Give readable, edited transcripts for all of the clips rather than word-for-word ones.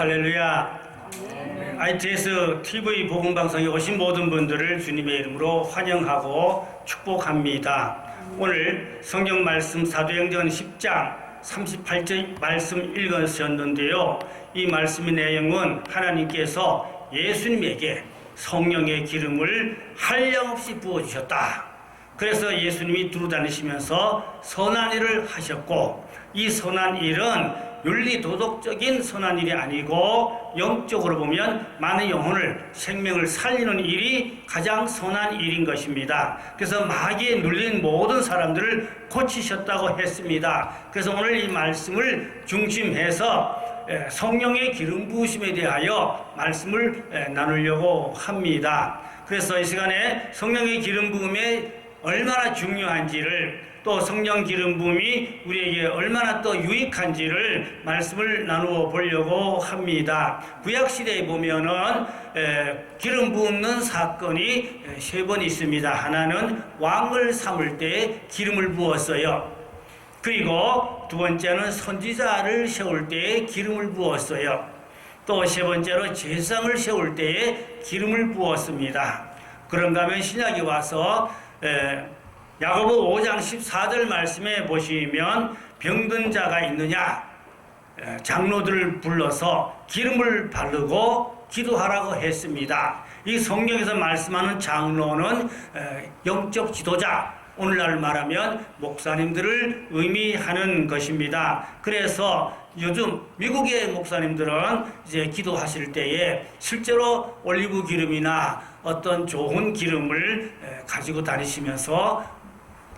할렐루야. ITS TV 복음방송에 오신 모든 분들을 주님의 이름으로 환영하고 축복합니다. 오늘 성경 말씀 사도행전 10장 38절 말씀 읽으셨는데요. 이 말씀의 내용은 하나님께서 예수님에게 성령의 기름을 한량없이 부어주셨다. 그래서 예수님이 두루다니시면서 선한 일을 하셨고, 이 선한 일은 윤리도덕적인 선한 일이 아니고 영적으로 보면 많은 영혼을, 생명을 살리는 일이 가장 선한 일인 것입니다. 그래서 마귀에 눌린 모든 사람들을 고치셨다고 했습니다. 그래서 오늘 이 말씀을 중심해서 성령의 기름 부으심에 대하여 말씀을 나누려고 합니다. 그래서 이 시간에 성령의 기름 부음에 얼마나 중요한지를, 또 성령 기름 부음이 우리에게 얼마나 또 유익한지를 말씀을 나누어 보려고 합니다. 구약 시대에 보면은 기름 부음는 사건이 세 번 있습니다. 하나는 왕을 삼을 때 기름을 부었어요. 그리고 두 번째는 선지자를 세울 때에 기름을 부었어요. 또 세 번째로 제사장을 세울 때에 기름을 부었습니다. 그런가 하면 신약에 와서 야고보 5장 14절 말씀에 보시면 병든 자가 있느냐, 장로들을 불러서 기름을 바르고 기도하라고 했습니다. 이 성경에서 말씀하는 장로는 영적 지도자, 오늘날 말하면 목사님들을 의미하는 것입니다. 그래서 요즘 미국의 목사님들은 이제 기도하실 때에 실제로 올리브 기름이나 어떤 좋은 기름을 가지고 다니시면서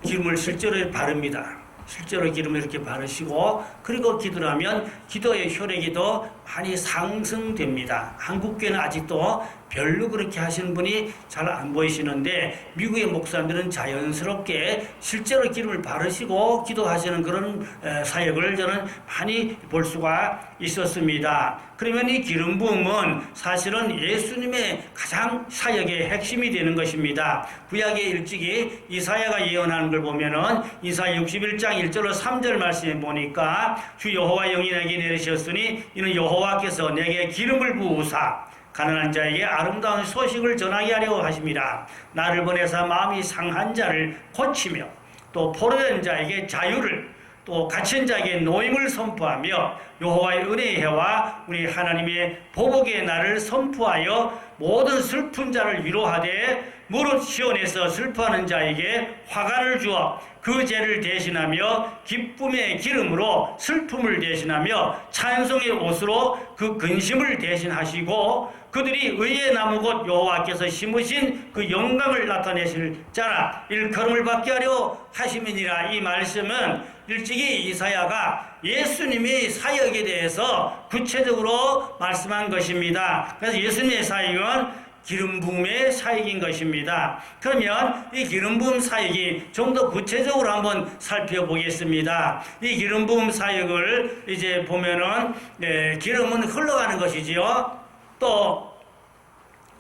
기름을 실제로 바릅니다. 실제로 기름을 이렇게 바르시고, 그리고 기도를 하면 기도의 효력이 더 많이 상승됩니다. 한국교회는 아직도 별로 그렇게 하시는 분이 잘 안 보이시는데, 미국의 목사님들은 자연스럽게 실제로 기름을 바르시고 기도하시는 그런 사역을 저는 많이 볼 수가 있었습니다. 그러면 이 기름 부음은 사실은 예수님의 가장 사역의 핵심이 되는 것입니다. 구약의 일찍이 이사야가 예언하는 걸 보면은 이사야 61장 1절로 3절 말씀에 보니까 주 여호와 영이 내게 내리셨으니 이는 여호와께서 내게 기름을 부으사 가난한 자에게 아름다운 소식을 전하게 하려고 하심이라. 나를 보내사 마음이 상한 자를 고치며, 또 포로된 자에게 자유를, 또 갇힌 자에게 노임을 선포하며, 여호와의 은혜의 해와 우리 하나님의 보복의 날을 선포하여 모든 슬픈 자를 위로하되, 무릇 시온에서 슬퍼하는 자에게 화관을 주어 그 죄를 대신하며 기쁨의 기름으로 슬픔을 대신하며 찬송의 옷으로 그 근심을 대신하시고, 그들이 의의 나무 곧 여호와께서 심으신 그 영광을 나타내실 자라 일컬음을 받게 하려 하심이니라. 이 말씀은 일찍이 이사야가 예수님의 사역에 대해서 구체적으로 말씀한 것입니다. 그래서 예수님의 사역은 기름 부음의 사역인 것입니다. 그러면 이 기름 부음 사역이 좀 더 구체적으로 한번 살펴보겠습니다. 이 기름 부음 사역을 이제 보면은 기름은 흘러가는 것이지요. 또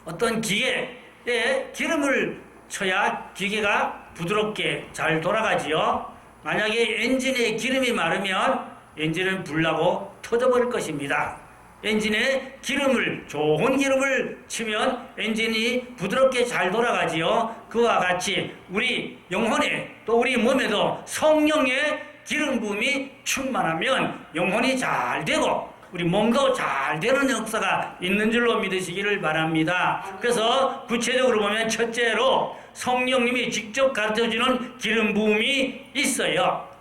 어떤 기계에 기름을 쳐야 기계가 부드럽게 잘 돌아가지요. 만약에 엔진에 기름이 마르면 엔진은 불나고 터져버릴 것입니다. 엔진에 기름을, 좋은 기름을 치면 엔진이 부드럽게 잘 돌아가지요. 그와 같이 우리 영혼에, 또 우리 몸에도 성령의 기름 부음이 충만하면 영혼이 잘 되고 우리 몸도 잘 되는 역사가 있는 줄로 믿으시기를 바랍니다. 그래서 구체적으로 보면 첫째로 성령님이 직접 가르쳐주는 기름 부음이 있어요.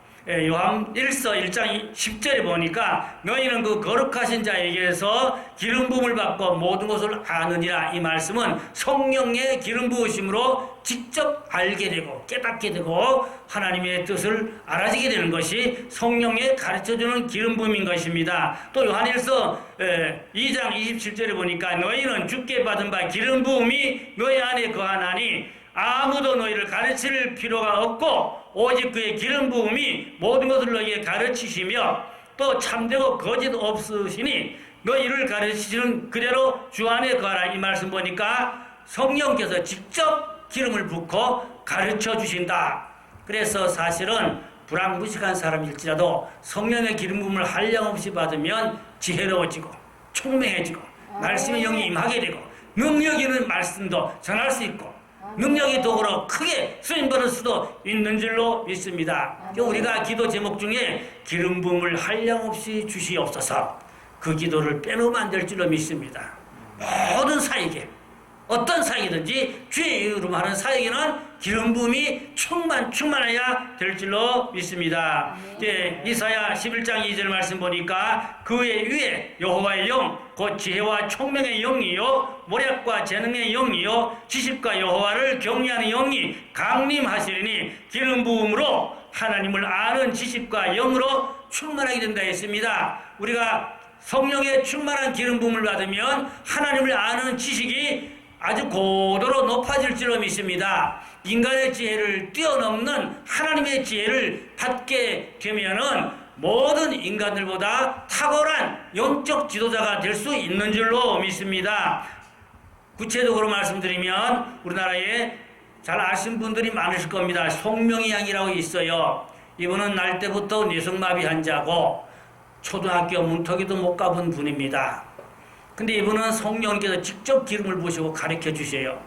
요한 1서 1장 10절에 보니까 너희는 그 거룩하신 자에게서 기름 부음을 받고 모든 것을 아느니라. 이 말씀은 성령의 기름 부으심으로 직접 알게 되고 깨닫게 되고 하나님의 뜻을 알아지게 되는 것이 성령의 가르쳐주는 기름 부음인 것입니다. 또 요한 1서 2장 27절에 보니까 너희는 주께 받은 바 기름 부음이 너희 안에 거하나니 아무도 너희를 가르칠 필요가 없고 오직 그의 기름 부음이 모든 것을 너희에게 가르치시며, 또 참되고 거짓 없으시니 너희를 가르치시는 그대로 주 안에 거하라. 이 말씀 보니까 성령께서 직접 기름을 붓고 가르쳐 주신다. 그래서 사실은 불황무식한 사람일지라도 성령의 기름 부음을 한량없이 받으면 지혜로워지고 총명해지고 말씀의 영이 임하게 되고 능력 있는 말씀도 전할 수 있고 능력이 더불어 크게 쓰임받을 수도 있는 줄로 믿습니다. 우리가 기도 제목 중에 기름 부음을 한량없이 주시옵소서, 그 기도를 빼놓으면 안 될 줄로 믿습니다. 모든 사역에 어떤 사역이든지 주의 이름으로 하는 사역에는 기름 부음이 충만해야 될 줄로 믿습니다. 이사야 11장 2절 말씀 보니까 그의 위에 여호와의 영 곧 지혜와 총명의 영이요 모략과 재능의 영이요 지식과 여호와를 경외하는 영이 강림하시리니 기름 부음으로 하나님을 아는 지식과 영으로 충만하게 된다 했습니다. 우리가 성령의 충만한 기름 부음을 받으면 하나님을 아는 지식이 아주 고도로 높아질 줄로 믿습니다. 인간의 지혜를 뛰어넘는 하나님의 지혜를 받게 되면은 모든 인간들보다 탁월한 영적 지도자가 될 수 있는 줄로 믿습니다. 구체적으로 말씀드리면 우리나라에 잘 아시는 분들이 많으실 겁니다. 송명희 양이라고 있어요. 이분은 날 때부터 뇌성마비 환자고 초등학교 문턱에도 못 가본 분입니다. 근데 이분은 성령께서 직접 기름을 부으시고 가르쳐 주세요.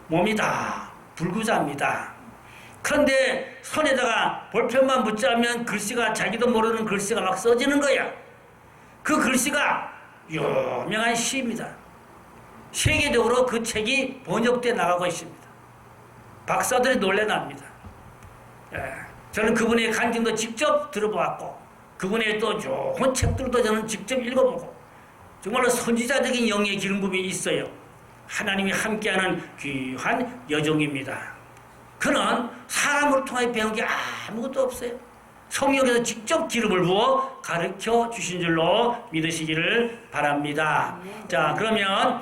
몸이 다 불구자입니다. 그런데 손에다가 볼펜만 붙잡으면 글씨가, 자기도 모르는 글씨가 막 써지는 거야. 그 글씨가 유명한 시입니다. 세계적으로 그 책이 번역돼 나가고 있습니다. 박사들이 놀래납니다. 저는 그분의 간증도 직접 들어보았고 그분의 또 좋은 책들도 저는 직접 읽어보고 정말로 선지자적인 영의 기름 부음이 있어요. 하나님이 함께하는 귀한 여종입니다. 그는 사람으로 통해 배운 게 아무것도 없어요. 성령께서 직접 기름을 부어 가르쳐 주신 줄로 믿으시기를 바랍니다. 자, 그러면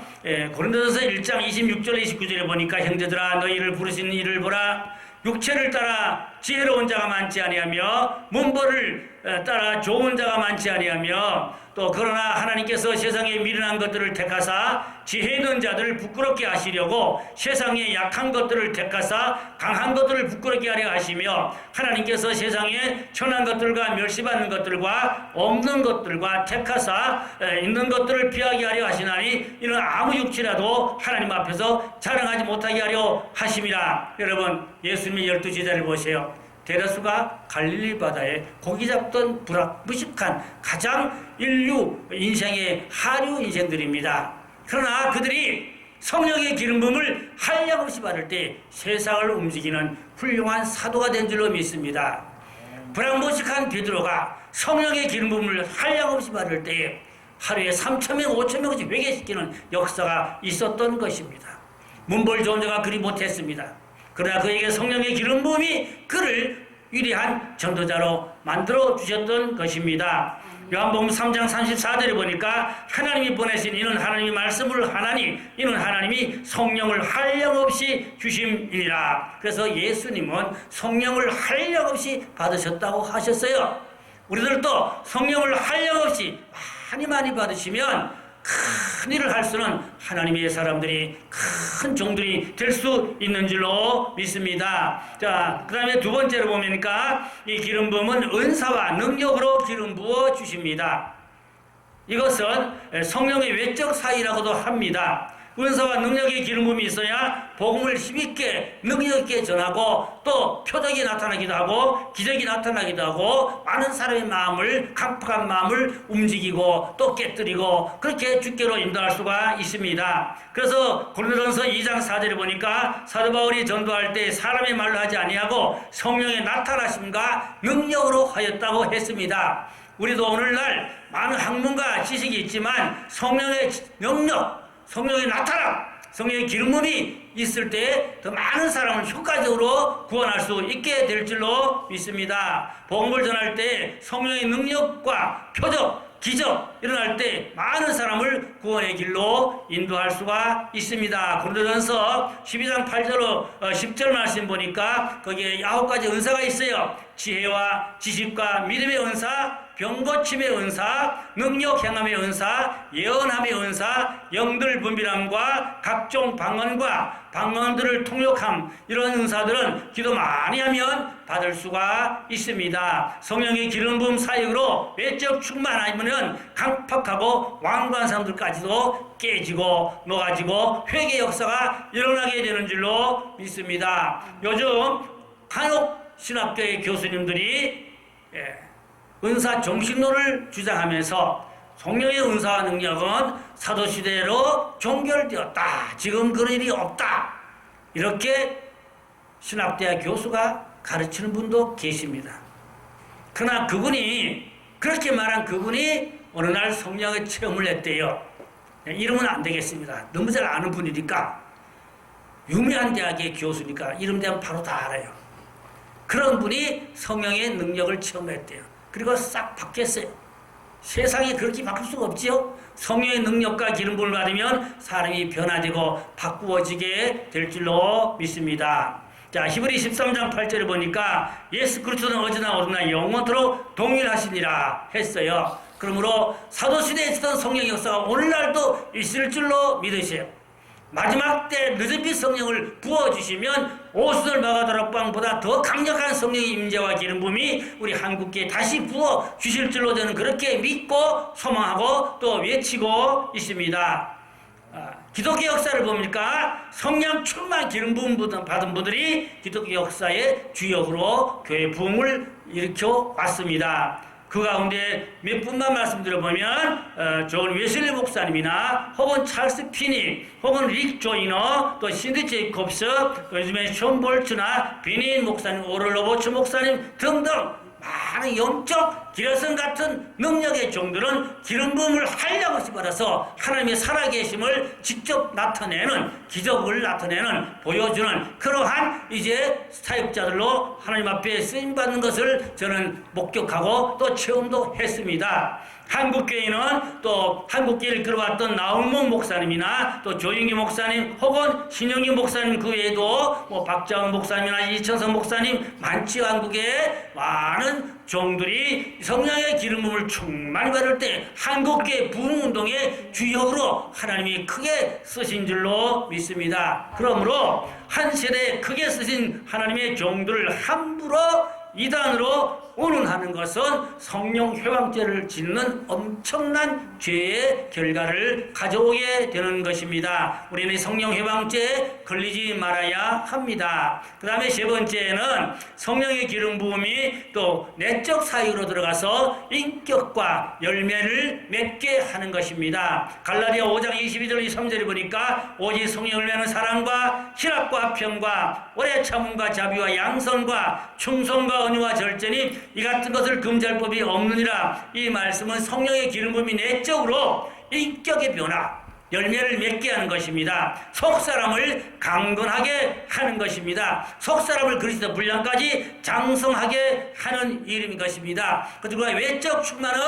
고린도전서 1장 26절 29절에 보니까 형제들아 너희를 부르신 이를 보라. 육체를 따라 지혜로운 자가 많지 아니하며 문벌을 따라 좋은 자가 많지 아니하며 또 그러나 하나님께서 세상에 미련한 것들을 택하사 지혜 있는 자들을 부끄럽게 하시려고 세상에 약한 것들을 택하사 강한 것들을 부끄럽게 하려 하시며 하나님께서 세상에 천한 것들과 멸시받는 것들과 없는 것들과 택하사 있는 것들을 피하게 하려 하시나니 이는 아무 육체라도 하나님 앞에서 자랑하지 못하게 하려 하심이라. 여러분, 예수님의 12제자를 보세요. 대다수가 갈릴리 바다에 고기 잡던 무식한 가장 인류 인생의 하류 인생들입니다. 그러나 그들이 성령의 기름 부음을 한량없이 받을 때 세상을 움직이는 훌륭한 사도가 된 줄로 믿습니다. 불황무식한 베드로가 성령의 기름 부음을 한량없이 받을 때 하루에 3,000명, 5,000명씩 회개시키는 역사가 있었던 것입니다. 문벌 좋은 자가 그리 못했습니다. 그러나 그에게 성령의 기름 부음이 그를 위대한 전도자로 만들어 주셨던 것입니다. 요한복음 3장 34절에 보니까 하나님이 보내신 이는 하나님이 말씀을 하나니 이는 하나님이 성령을 한량없이 주심이니라. 그래서 예수님은 성령을 한량없이 받으셨다고 하셨어요. 우리들도 성령을 한량없이 많이 받으시면 큰 일을 할 수는 하나님의 사람들이 큰 종들이 될 수 있는 줄로 믿습니다. 자, 그 다음에 두 번째로 보니까 이 기름 부음은 은사와 능력으로 기름 부어 주십니다. 이것은 성령의 외적 사이라고도 합니다. 은사와 능력의 기름 부음이 있어야 복음을 힘있게 능력있게 전하고 또 표적이 나타나기도 하고 기적이 나타나기도 하고 많은 사람의 마음을, 강팍한 마음을 움직이고 또 깨뜨리고 그렇게 주께로 인도할 수가 있습니다. 그래서 고린도전서 2장 4절에 보니까 사도 바울이 전도할 때 사람의 말로 하지 아니하고 성령의 나타나심과 능력으로 하였다고 했습니다. 우리도 오늘날 많은 학문과 지식이 있지만 성령의 능력, 성령의 나타남, 성령의 기름 부음이 있을 때 더 많은 사람을 효과적으로 구원할 수 있게 될 줄로 믿습니다. 복음을 전할 때 성령의 능력과 표적, 기적 일어날 때 많은 사람을 구원의 길로 인도할 수가 있습니다. 고린도전서 12장 8절로 10절 말씀 보니까 거기에 9가지 은사가 있어요. 지혜와 지식과 믿음의 은사, 병고침의 은사, 능력 행함의 은사, 예언함의 은사, 영들 분별함과 각종 방언과 방언들을 통역함, 이런 은사들은 기도 많이 하면 받을 수가 있습니다. 성령의 기름 부음 사역으로 외적 충만 아니면 강팍하고 완고한 사람들까지도 깨지고 녹아지고 회개 역사가 일어나게 되는 줄로 믿습니다. 요즘 간혹 신학교의 교수님들이 은사 정신론을 주장하면서 성령의 은사와 능력은 사도시대로 종결되었다. 지금 그런 일이 없다. 이렇게 신학대학 교수가 가르치는 분도 계십니다. 그러나 그분이 그렇게 말한 그분이 어느 날 성령의 체험을 했대요. 이름은 안 되겠습니다. 너무 잘 아는 분이니까 유명한 대학의 교수니까 이름 되면 바로 다 알아요. 그런 분이 성령의 능력을 체험했대요. 그리고 싹 바뀌었어요. 세상이 그렇게 바뀔 수가 없지요. 성령의 능력과 기름 부음을 받으면 사람이 변화되고 바꾸어지게 될 줄로 믿습니다. 자, 히브리 13장 8절을 보니까 예수 그리스도는 어제나 오늘나 영원토록 동일하시니라 했어요. 그러므로 사도시대에 있었던 성령의 역사가 오늘날도 있을 줄로 믿으세요. 마지막 때 늦은빛 성령을 부어주시면 오순을 마가다락방보다 더 강력한 성령의 임재와 기름 부음이 우리 한국교회에 다시 부어주실 줄로 저는 그렇게 믿고 소망하고 또 외치고 있습니다. 기독교 역사를 봅니까? 성령 충만 기름 부음 받은 분들이 기독교 역사의 주역으로 교회 부흥을 일으켜 왔습니다. 그 가운데 몇 분만 말씀드려보면 존 웨슬리 목사님이나 혹은 찰스 피니 혹은 릭 조이너 또 신드 제이콥스 또 요즘에 션 볼츠나 비닌 목사님 오럴 로버츠 목사님 등등 많은 영적 기라성 같은 능력의 종들은 기름 부음을 한량없이 받아서 하나님의 살아계심을 직접 나타내는 기적을 나타내는 보여주는 그러한 이제 사역자들로 하나님 앞에 쓰임받는 것을 저는 목격하고 또 체험도 했습니다. 한국교회는 또 한국교회를 끌어왔던 나훈목 목사님이나 또 조영기 목사님 혹은 신영기 목사님 그 외에도 뭐 박자원 목사님이나 이천성 목사님 많지요. 한국에 많은 종들이 성령의 기름 부음을 충만히 받을 때 한국교회 부흥운동의 주역으로 하나님이 크게 쓰신 줄로 믿습니다. 그러므로 한 세대에 크게 쓰신 하나님의 종들을 함부로 이단으로 운운하는 것은 성령 회방죄를 짓는 엄청난 죄의 결과를 가져오게 되는 것입니다. 우리는 성령 회방죄에 걸리지 말아야 합니다. 그 다음에 세 번째는 성령의 기름 부음이 또 내적 사역으로 들어가서 인격과 열매를 맺게 하는 것입니다. 갈라디아 5장 22절 23절에 보니까 오직 성령을 맺는 사랑과 희락과 평과 오래 참음과 자비와 양선과 충성과 은유와 절제니 이 같은 것을 금지할 법이 없느니라. 이 말씀은 성령의 기름 부음이 내적으로 인격의 변화, 열매를 맺게 하는 것입니다. 속사람을 강건하게 하는 것입니다. 속사람을 그리스도 분량까지 장성하게 하는 일인 것입니다. 그리고 외적 충만은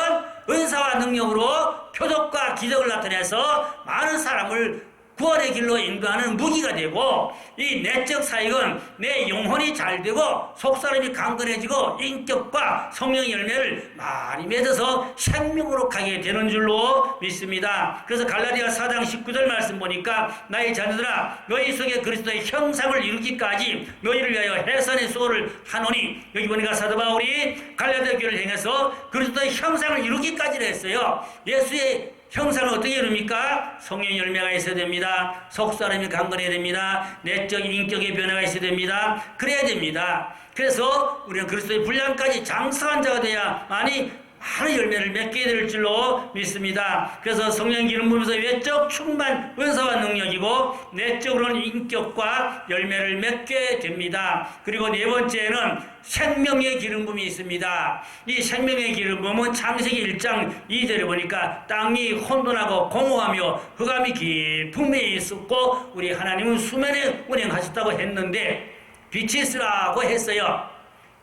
은사와 능력으로 표적과 기적을 나타내서 많은 사람을 구원의 길로 인도하는 무기가 되고 이 내적 사역은 내 영혼이 잘 되고 속사람이 강건해지고 인격과 성령의 열매를 많이 맺어서 생명으로 가게 되는 줄로 믿습니다. 그래서 갈라디아 4장 19절 말씀 보니까 나의 자녀들아 너희 속에 그리스도의 형상을 이루기까지 너희를 위하여 해산의 수고를 하노니 여기 보니까 사도 바울이 갈라디아 교회를 행해서 그리스도의 형상을 이루기까지를 했어요. 예수의 형상은 어떻게 이룹니까? 성령 열매가 있어야 됩니다. 속사람이 강건해야 됩니다. 내적인 인격의 변화가 있어야 됩니다. 그래야 됩니다. 그래서 우리는 그리스도의 분량까지 장성한 자가 돼야만이 많은 열매를 맺게 될 줄로 믿습니다. 그래서 성령 기름 부으면서 외적 충만 은사와 능력이고 내적으로는 인격과 열매를 맺게 됩니다. 그리고 네 번째는 생명의 기름 부음이 있습니다. 이 생명의 기름 부음은 창세기 1장 2절에 보니까 땅이 혼돈하고 공허하며 흑암이 깊은 데에 있었고 우리 하나님은 수면에 운행하셨다고 했는데 빛이 있으라고 했어요.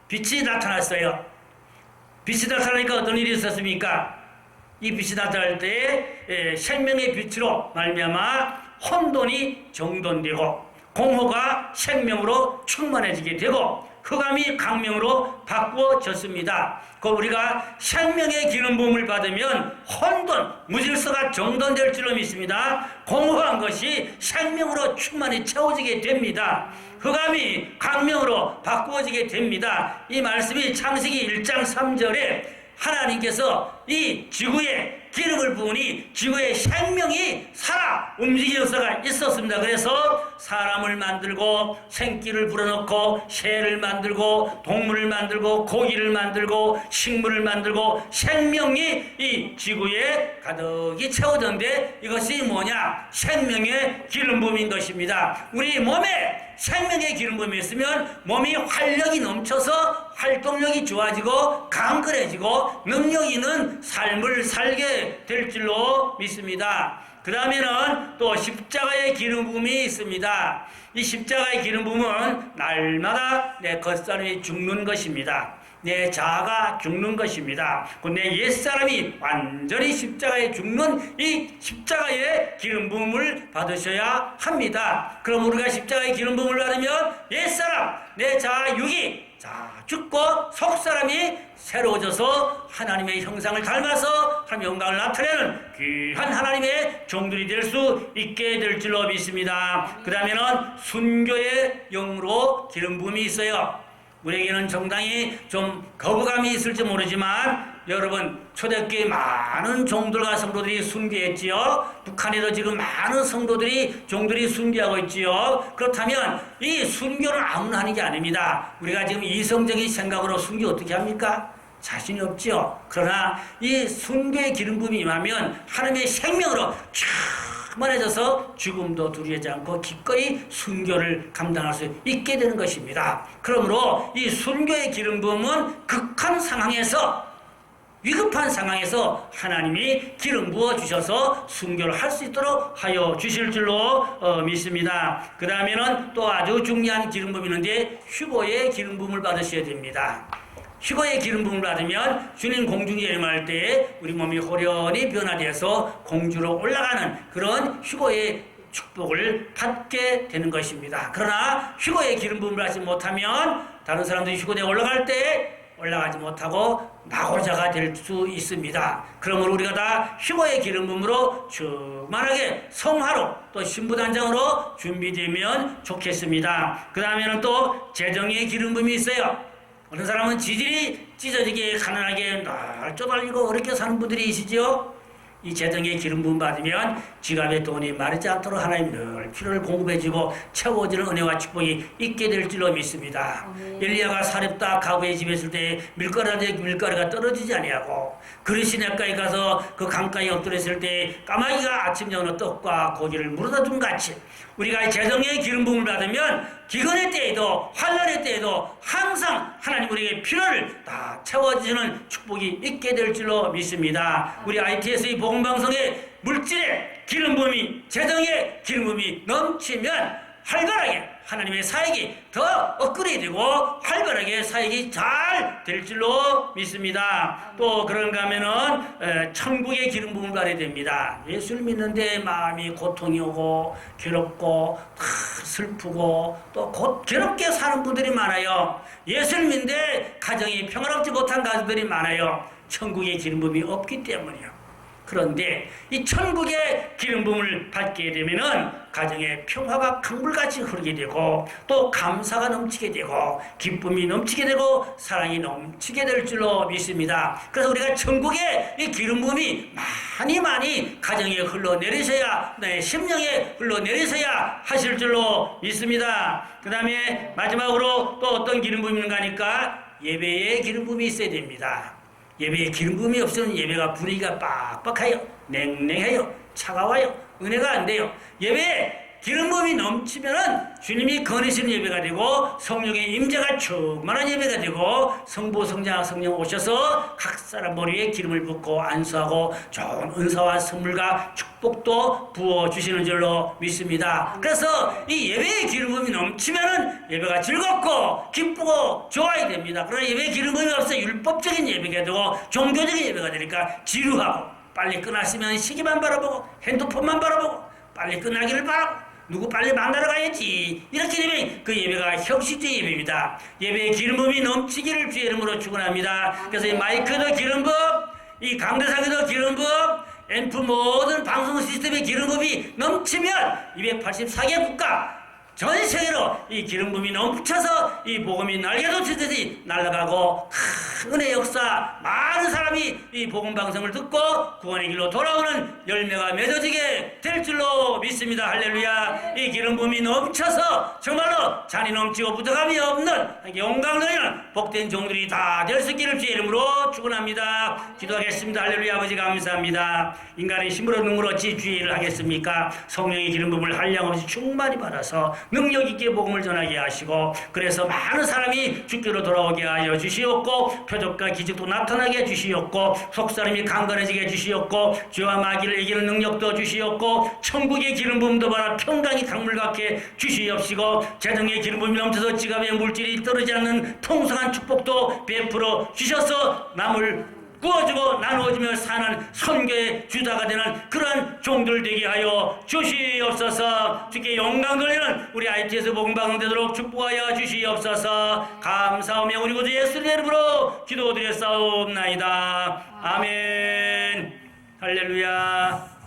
빛이 나타났어요. 빛이 나타나니까 어떤 일이 있었습니까? 이 빛이 나타날 때 생명의 빛으로 말미암아 혼돈이 정돈되고 공허가 생명으로 충만해지게 되고 흑암이 강명으로 바꾸어졌습니다. 그 우리가 생명의 기름 부음을 받으면 혼돈, 무질서가 정돈될 줄로 믿습니다. 공허한 것이 생명으로 충만히 채워지게 됩니다. 흑암이 강명으로 바꾸어지게 됩니다. 이 말씀이 창세기 1장 3절에 하나님께서 이 지구에 기름을 부으니 지구에 생명이 살아 움직일 역사가 있었습니다. 그래서 사람을 만들고 생기를 불어넣고 새를 만들고 동물을 만들고 고기를 만들고 식물을 만들고 생명이 이 지구에 가득히 채워졌는데 이것이 뭐냐? 생명의 기름 부음인 것입니다. 우리 몸에 생명의 기름 부음이 있으면 몸이 활력이 넘쳐서 활동력이 좋아지고 강건해지고 능력 있는 삶을 살게 될 줄로 믿습니다. 그 다음에는 또 십자가의 기름 부음이 있습니다. 이 십자가의 기름 부음은 날마다 내 겉사람이 죽는 것입니다. 내 자아가 죽는 것입니다. 내 옛사람이 완전히 십자가에 죽는 이 십자가의 기름 부음을 받으셔야 합니다. 그럼 우리가 십자가의 기름 부음을 받으면 옛사람, 내 자아 육이 죽고 속사람이 새로워져서 하나님의 형상을 닮아서 하나님의 영광을 나타내는 귀한 하나님의 종들이 될 수 있게 될 줄로 믿습니다. 그 다음에는 순교의 영으로 기름 부음이 있어요. 우리에게는 정당히 좀 거부감이 있을지 모르지만 여러분 초대교회 많은 종들과 성도들이 순교했지요. 북한에도 지금 많은 성도들이 종들이 순교하고 있지요. 그렇다면 이 순교는 아무나 하는 게 아닙니다. 우리가 지금 이성적인 생각으로 순교 어떻게 합니까? 자신이 없지요. 그러나 이 순교의 기름 부음이 임하면 하나님의 생명으로 충만해져서 죽음도 두려워하지 않고 기꺼이 순교를 감당할 수 있게 되는 것입니다. 그러므로 이 순교의 기름 부음은 극한 상황에서 위급한 상황에서 하나님이 기름 부어 주셔서 순교를 할 수 있도록 하여 주실 줄로 믿습니다. 그 다음에는 또 아주 중요한 기름 부음이 있는데 휴거의 기름 부음을 받으셔야 됩니다. 휴거의 기름 부음을 받으면 주님 공중에 임할 때 우리 몸이 호련히 변화되어서 공주로 올라가는 그런 휴거의 축복을 받게 되는 것입니다. 그러나 휴거의 기름 부음을 받지 못하면 다른 사람들이 휴거대에 올라갈 때 올라가지 못하고 낙오자가 될 수 있습니다. 그러므로 우리가 다 휴거의 기름 부음으로 충만하게 성화로 또 신부단장으로 준비되면 좋겠습니다. 그 다음에는 또 재정의 기름 부음이 있어요. 어떤 사람은 지질이 찢어지게 가난하게 늘 쪼달리고 어렵게 사는 분들이 계시죠. 이 재정의 기름 부음 받으면 지갑에 돈이 마르지 않도록 하나님 늘 필요를 공급해주고 채워지는 은혜와 축복이 있게 될 줄로 믿습니다. 엘리야가 사렙다 가구의 집에 있을 때 밀가루가 떨어지지 아니하고 그릇이 냇가에 가서 그 강가에 엎드렸을 때 까마귀가 아침 저녁 떡과 고기를 물어다 준 같이 우리가 재정의 기름 부음을 받으면 기근의 때에도 환난의 때에도 항상 하나님 우리에게 필요를 다 채워주시는 축복이 있게 될 줄로 믿습니다. 우리 ITS의 복음방송의 물질의 기름 부음이 재정의 기름 부음이 넘치면 활발하게 하나님의 사역이 더 업그레이드되고 활발하게 사역이 잘 될 줄로 믿습니다. 또 그런가 하면은 천국의 기름 부음을 받아야 됩니다. 예수를 믿는데 마음이 고통이 오고 괴롭고 슬프고 또 괴롭게 사는 분들이 많아요. 예수를 믿는데 가정이 평화롭지 못한 가정들이 많아요. 천국의 기름 부음이 없기 때문이요. 그런데 이 천국의 기름 부음을 받게 되면은 가정의 평화가 강물같이 흐르게 되고 또 감사가 넘치게 되고 기쁨이 넘치게 되고 사랑이 넘치게 될 줄로 믿습니다. 그래서 우리가 천국의 이 기름 부음이 많이 가정에 흘러내리셔야 내 심령에 흘러내리셔야 하실 줄로 믿습니다. 그 다음에 마지막으로 또 어떤 기름 부음이 있는가 하니까 예배의 기름 부음이 있어야 됩니다. 예배에 기름 부음이 없으면 예배가 분위기가 빡빡해요. 냉랭해요. 차가워요. 은혜가 안 돼요. 예배에 기름 부음이 넘치면은 주님이 거느시는 예배가 되고 성령의 임재가 충만한 예배가 되고 성부 성자 성령 오셔서 각 사람 머리에 기름을 붓고 안수하고 좋은 은사와 선물과 축복도 부어주시는 줄로 믿습니다. 그래서 이 예배의 기름 부음이 넘치면은 예배가 즐겁고 기쁘고 좋아야 됩니다. 그러나 예배의 기름 부음이 없어 율법적인 예배가 되고 종교적인 예배가 되니까 지루하고 빨리 끝났으면 시계만 바라보고 핸드폰만 바라보고 빨리 끝나기를 바라고 누구 빨리 만나러 가야지. 이렇게 되면 그 예배가 형식적 예배입니다. 예배의 기름 부음이 넘치기를 주의 이름으로 축원합니다. 그래서 이 마이크도 기름 부음, 이 강대상에도 기름 부음, 앰프 모든 방송 시스템의 기름 부음이 넘치면 284개 국가 전 세계로 이 기름 부음이 넘쳐서 이 복음이 날개도 치듯이 날아가고 큰 은혜 역사, 많은 사람이 이 복음 방송을 듣고 구원의 길로 돌아오는 열매가 맺어지게 될 줄로 믿습니다. 할렐루야. 이 기름 부음이 넘쳐서 정말로 잔이 넘치고 부족함이 없는 영광 누리는 복된 종들이 다 될 수 있기를 주의 이름으로 축원합니다. 기도하겠습니다. 할렐루야. 아버지 감사합니다. 인간의 힘으로 능으로 어찌 주의 일을 하겠습니까? 성령의 기름 부음을 한량없이 충만히 받아서 능력 있게 복음을 전하게 하시고 그래서 많은 사람이 주께로 돌아오게 하여 주시옵고 표적과 기적도 나타나게 해주시옵고 속사람이 강건해지게 해주시옵고 죄와 마귀를 이기는 능력도 주시옵고 천국의 기름 부음도 받아 평강이 강물 같게 주시옵시고 재정의 기름 부음이 넘쳐서 지갑에 물질이 떨어지지 않는 풍성한 축복도 베풀어 주셔서 남을 구워주고 나누어주며 사는 선교의 주다가 되는 그러한 종들 되게 하여 주시옵소서. 주께 영광 돌리는 우리 ITS 복음방송 되도록 축복하여 주시옵소서. 감사하며 우리 구주 예수님의 이름으로 기도드렸사옵나이다. 아멘. 할렐루야.